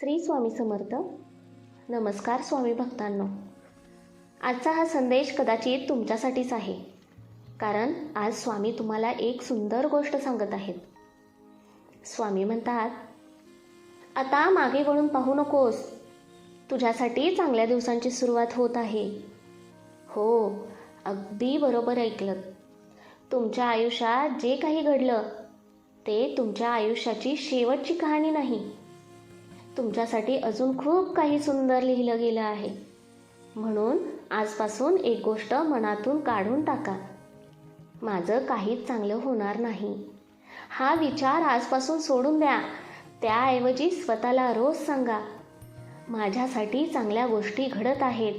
श्री स्वामी समर्थ. नमस्कार स्वामी भक्तांनो. आजचा हा संदेश कदाचित तुमच्यासाठीच आहे, कारण आज स्वामी तुम्हाला एक सुंदर गोष्ट सांगत आहेत. स्वामी म्हणतात, आता मागे वळून पाहू नकोस, तुझ्यासाठी चांगल्या दिवसांची सुरुवात होत आहे. हो, अगदी बरोबर ऐकलं. तुमच्या आयुष्यात जे काही घडलं ते तुमच्या आयुष्याची शेवटची कहाणी नाही. तुमच्यासाठी अजून खूप काही सुंदर लिहिलं गेलं आहे. म्हणून आजपासून एक गोष्ट मनातून काढून टाका, माझं काहीच चांगलं होणार नाही. हा विचार आजपासून सोडून द्या. त्याऐवजी स्वतःला रोज सांगा, माझ्यासाठी चांगल्या गोष्टी घडत आहेत.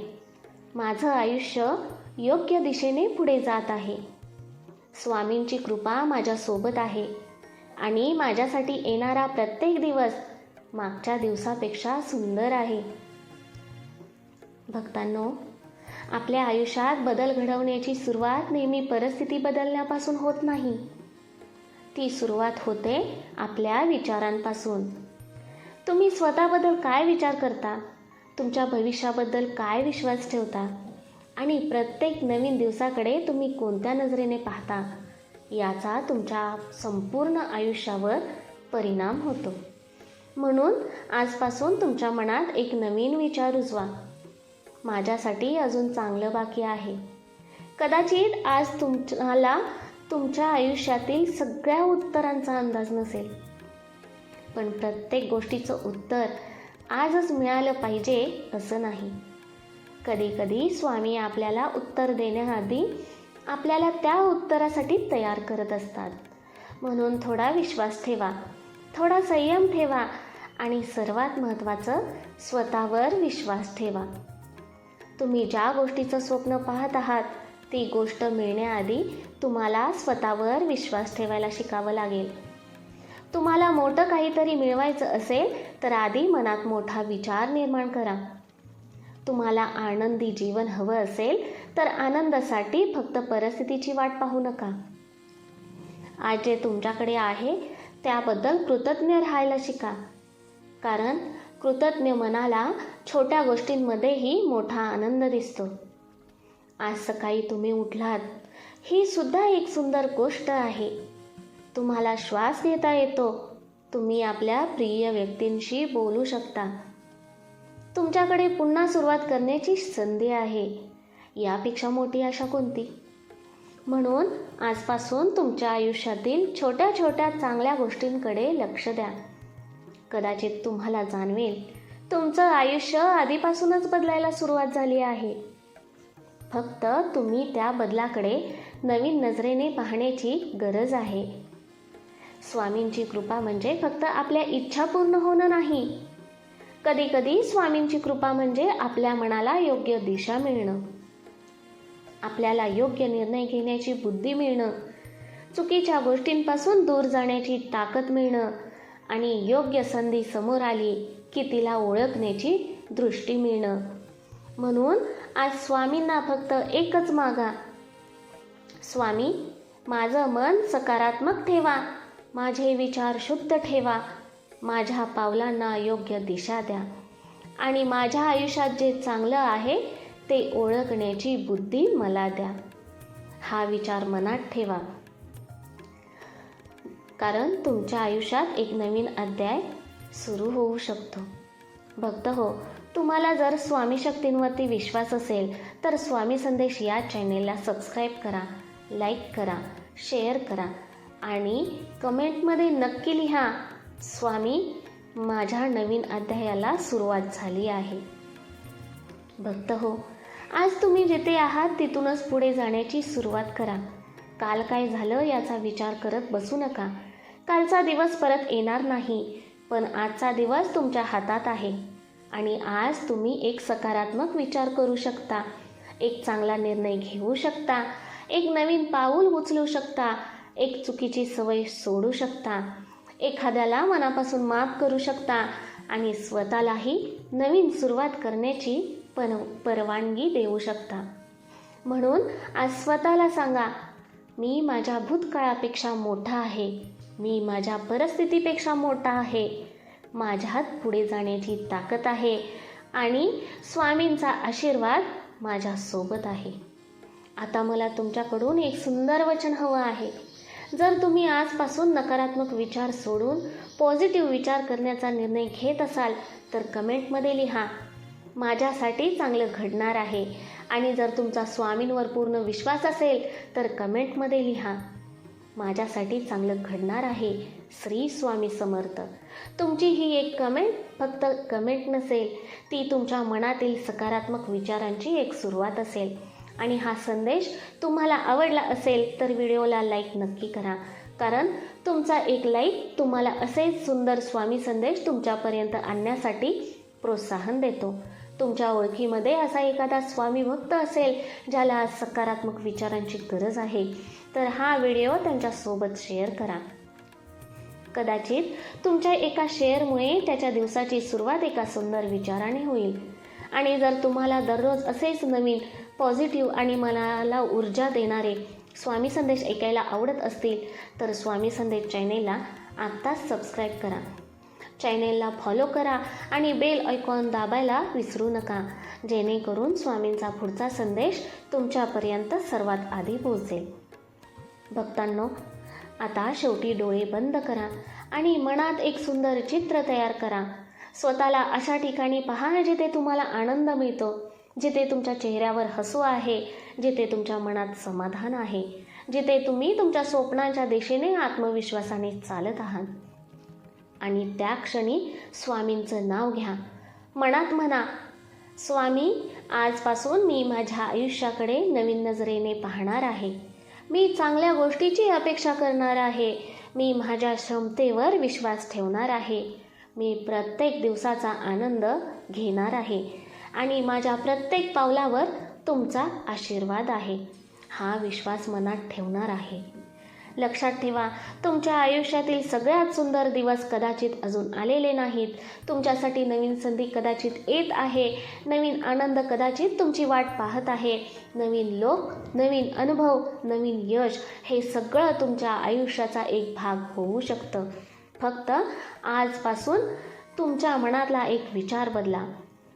माझं आयुष्य योग्य दिशेने पुढे जात आहे. स्वामींची कृपा माझ्यासोबत आहे आणि माझ्यासाठी येणारा प्रत्येक दिवस मागच्या दिवसापेक्षा सुंदर आहे. भक्तांनो, आपल्या आयुष्यात बदल घडवण्याची सुरुवात नेहमी परिस्थिती बदलण्यापासून होत नाही. ती सुरुवात होते आपल्या विचारांपासून. तुम्ही स्वतःबद्दल काय विचार करता, तुमच्या भविष्याबद्दल काय विश्वास ठेवता आणि प्रत्येक नवीन दिवसाकडे तुम्ही कोणत्या नजरेने पाहता, याचा तुमच्या संपूर्ण आयुष्यावर परिणाम होतो. म्हणून आजपासून तुमच्या मनात एक नवीन विचार रुजवा, माझ्यासाठी अजून चांगलं बाकी आहे. कदाचित आज तुम्हाला तुमच्या आयुष्यातील सगळ्या उत्तरांचा अंदाज नसेल, पण प्रत्येक गोष्टीचं उत्तर आजच मिळालं पाहिजे असं नाही. कधी कधी स्वामी आपल्याला उत्तर देण्याआधी आपल्याला त्या उत्तरासाठी तयार करत असतात. म्हणून थोडा विश्वास ठेवा, थोडा संयम ठेवा आणि सर्वात महत्त्वाचं, स्वतःवर विश्वास ठेवा. तुम्ही ज्या गोष्टीचं स्वप्न पाहत आहात ती गोष्ट मिळण्याआधी तुम्हाला स्वतःवर विश्वास ठेवायला शिकावं लागेल. तुम्हाला मोठं काहीतरी मिळवायचं असेल तर आधी मनात मोठा विचार निर्माण करा. तुम्हाला आनंदी जीवन हवं असेल तर आनंदासाठी फक्त परिस्थितीची वाट पाहू नका. आज जे तुमच्याकडे आहे त्याबद्दल कृतज्ञ राहायला शिका, कारण कृतज्ञ मनाला छोट्या गोष्टींमध्येही मोठा आनंद दिसतो. आज सकाळी तुम्ही उठलात, ही सुद्धा एक सुंदर गोष्ट आहे. तुम्हाला श्वास घेता येतो, तुम्ही आपल्या प्रिय व्यक्तींशी बोलू शकता. तुमच्याकडे पुन्हा सुरुवात करण्याची संधी आहे. यापेक्षा मोठी आशा कोणती? म्हणून आजपासून तुमच्या आयुष्यातील छोट्या छोट्या चांगल्या गोष्टींकडे लक्ष द्या. कदाचित तुम्हाला जाणवेल, तुमचं आयुष्य आधीपासूनच बदलायला सुरुवात झाली आहे. फक्त तुम्ही त्या बदलाकडे नवीन नजरेने पाहण्याची गरज आहे. स्वामींची कृपा म्हणजे फक्त आपल्या इच्छा पूर्ण होणं नाही. कधी कधी स्वामींची कृपा म्हणजे आपल्या मनाला योग्य दिशा मिळणं, आपल्याला योग्य निर्णय घेण्याची बुद्धी मिळणं, चुकीच्या गोष्टींपासून दूर जाण्याची ताकद मिळणं आणि योग्य संधी समोर आली की तिला ओळखण्याची दृष्टी मिळणं. म्हणून आज स्वामींना फक्त एकच मागा, स्वामी, माझं मन सकारात्मक ठेवा, माझे विचार शुद्ध ठेवा, माझ्या पावलांना योग्य दिशा द्या आणि माझ्या आयुष्यात जे चांगलं आहे ते ओळखण्याची बुद्धी मला द्या. हा विचार मनात ठेवा, कारण तुमच्या आयुष्यात एक नवीन अध्याय सुरू होऊ शकतो. भक्त हो, तुम्हाला जर स्वामी शक्तींवरती विश्वास असेल तर स्वामी संदेश या चॅनेलला सबस्क्राईब करा, लाईक करा, शेअर करा आणि कमेंटमध्ये नक्की लिहा, स्वामी, माझ्या नवीन अध्यायाला सुरुवात झाली आहे. भक्त हो, आज तुम्ही जिथे आहात तिथूनच पुढे जाण्याची सुरुवात करा. काल काय झालं याचा विचार करत बसू नका. कालचा दिवस परत येणार नाही, पण आजचा दिवस तुमच्या हातात आहे आणि आज तुम्ही एक सकारात्मक विचार करू शकता, एक चांगला निर्णय घेऊ शकता, एक नवीन पाऊल उचलू शकता, एक चुकीची सवय सोडू शकता, एखाद्याला मनापासून माफ करू शकता आणि स्वतःलाही नवीन सुरुवात करण्याची परवानगी देऊ शकता. म्हणून आज स्वतःला सांगा, मी माझ्या भूतकाळापेक्षा मोठा आहे, मी माझ्या परिस्थितीपेक्षा मोठा आहे. माझ्यात पुढे जाण्याची ताकद आहे आणि स्वामींचा आशीर्वाद माझ्यासोबत आहे. आता मला तुमच्याकडून एक सुंदर वचन हवं आहे. जर तुम्ही आजपासून नकारात्मक विचार सोडून पॉझिटिव्ह विचार करण्याचा निर्णय घेत असाल तर कमेंटमध्ये लिहा, माझ्यासाठी चांगलं घडणार आहे. आणि जर तुमचा स्वामींवर पूर्ण विश्वास असेल तर कमेंटमध्ये लिहा, माझ्यासाठी चांगलं घडणार आहे. श्री स्वामी समर्थ. तुमची ही एक कमेंट फक्त कमेंट नसेल, ती तुमच्या मनातील सकारात्मक विचारांची एक सुरुवात असेल. आणि हा संदेश तुम्हाला आवडला असेल तर व्हिडिओला लाईक नक्की करा, कारण तुमचा एक लाईक तुम्हाला असेच सुंदर स्वामी संदेश तुमच्यापर्यंत आणण्यासाठी प्रोत्साहन देतो. तुमच्या ओळखीमध्ये असा एखादा स्वामी भक्त असेल ज्याला सकारात्मक विचारांची गरज आहे, तर हा व्हिडिओ त्यांच्यासोबत शेअर करा. कदाचित तुमच्या एका शेअरमुळे त्याच्या दिवसाची सुरुवात एका सुंदर विचाराने होईल. आणि जर तुम्हाला दररोज असेच नवीन पॉझिटिव्ह आणि मनाला ऊर्जा देणारे स्वामी संदेश ऐकायला आवडत असतील तर स्वामी संदेश चॅनेलला आत्ताच सबस्क्राईब करा, चॅनेलला फॉलो करा आणि बेल आयकॉन दाबायला विसरू नका, जेणेकरून स्वामींचा पुढचा संदेश तुमच्यापर्यंत सर्वात आधी पोहोचेल. भक्तांनो, आता शेवटी डोळे बंद करा आणि मनात एक सुंदर चित्र तयार करा. स्वतःला अशा ठिकाणी पहा जिथे तुम्हाला आनंद मिळतो, जिथे तुमच्या चेहऱ्यावर हसू आहे, जिथे तुमच्या मनात समाधान आहे, जिथे तुम्ही तुमच्या स्वप्नांच्या दिशेने आत्मविश्वासाने चालत आहात. आणि त्या क्षणी स्वामींचं नाव घ्या. मनात म्हणा, स्वामी, आजपासून मी माझ्या आयुष्याकडे नवीन नजरेने पाहणार आहे. मी चांगल्या गोष्टीची अपेक्षा करणार आहे. मी माझ्या क्षमतेवर विश्वास ठेवणार आहे. मी प्रत्येक दिवसाचा आनंद घेणार आहे आणि माझ्या प्रत्येक पावलावर तुमचा आशीर्वाद आहे. हा विश्वास मनात ठेवणार आहे. लक्षात ठेवा, तुमच्या आयुष्यातील सगळ्यात सुंदर दिवस कदाचित अजून आलेले नाहीत. तुमच्यासाठी नवीन संधी कदाचित येत आहे. नवीन आनंद कदाचित तुमची वाट पाहत आहे. नवीन लोक, नवीन अनुभव, नवीन यश, हे सगळं तुमच्या आयुष्याचा एक भाग होऊ शकतं. फक्त आजपासून तुमच्या मनातला एक विचार बदला.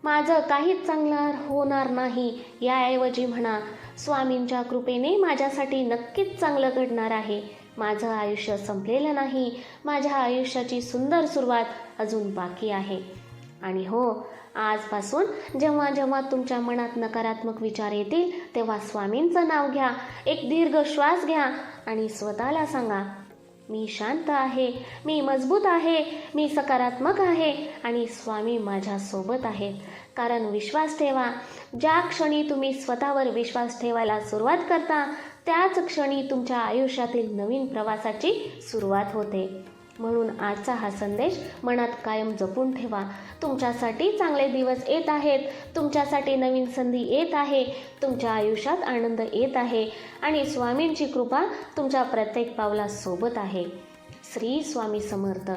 माझं काहीच चांगलं होणार नाही, याऐवजी म्हणा, स्वामींच्या कृपेने माझ्यासाठी नक्कीच चांगलं घडणार आहे. माझं आयुष्य संपलेलं नाही. माझ्या आयुष्याची सुंदर सुरुवात अजून बाकी आहे. आणि हो, आजपासून जेव्हा जेव्हा तुमच्या मनात नकारात्मक विचार येतील तेव्हा स्वामींचं नाव घ्या, एक दीर्घ श्वास घ्या आणि स्वतःला सांगा, मी शांत आहे, मी मजबूत आहे, मी सकारात्मक आहे आणि स्वामी माझ्यासोबत आहेत. कारण विश्वास ठेवा, ज्या क्षणी तुम्ही स्वतःवर विश्वास ठेवायला सुरुवात करता त्याच क्षणी तुमच्या आयुष्यातील नवीन प्रवासाची सुरुवात होते. म्हणून आजचा हा संदेश मनात कायम जपून ठेवा. तुमच्यासाठी चांगले दिवस येत आहेत. तुमच्यासाठी नवीन संधी येत आहे. तुमच्या आयुष्यात आनंद येत आहे आणि स्वामींची कृपा तुमच्या प्रत्येक पावलासोबत आहे. श्री स्वामी समर्थ.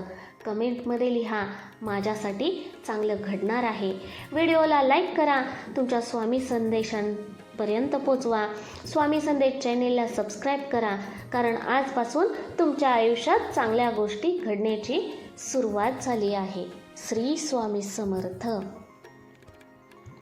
कमेंटमध्ये लिहा, माझ्यासाठी चांगलं घडणार आहे. व्हिडिओला लाईक करा, तुमच्या स्वामी संदेशांपर्यंत पोचवा. स्वामी संदेश चॅनेलला सबस्क्राईब करा, कारण आजपासून तुमच्या आयुष्यात चांगल्या गोष्टी घडण्याची सुरुवात झाली आहे. श्री स्वामी समर्थ.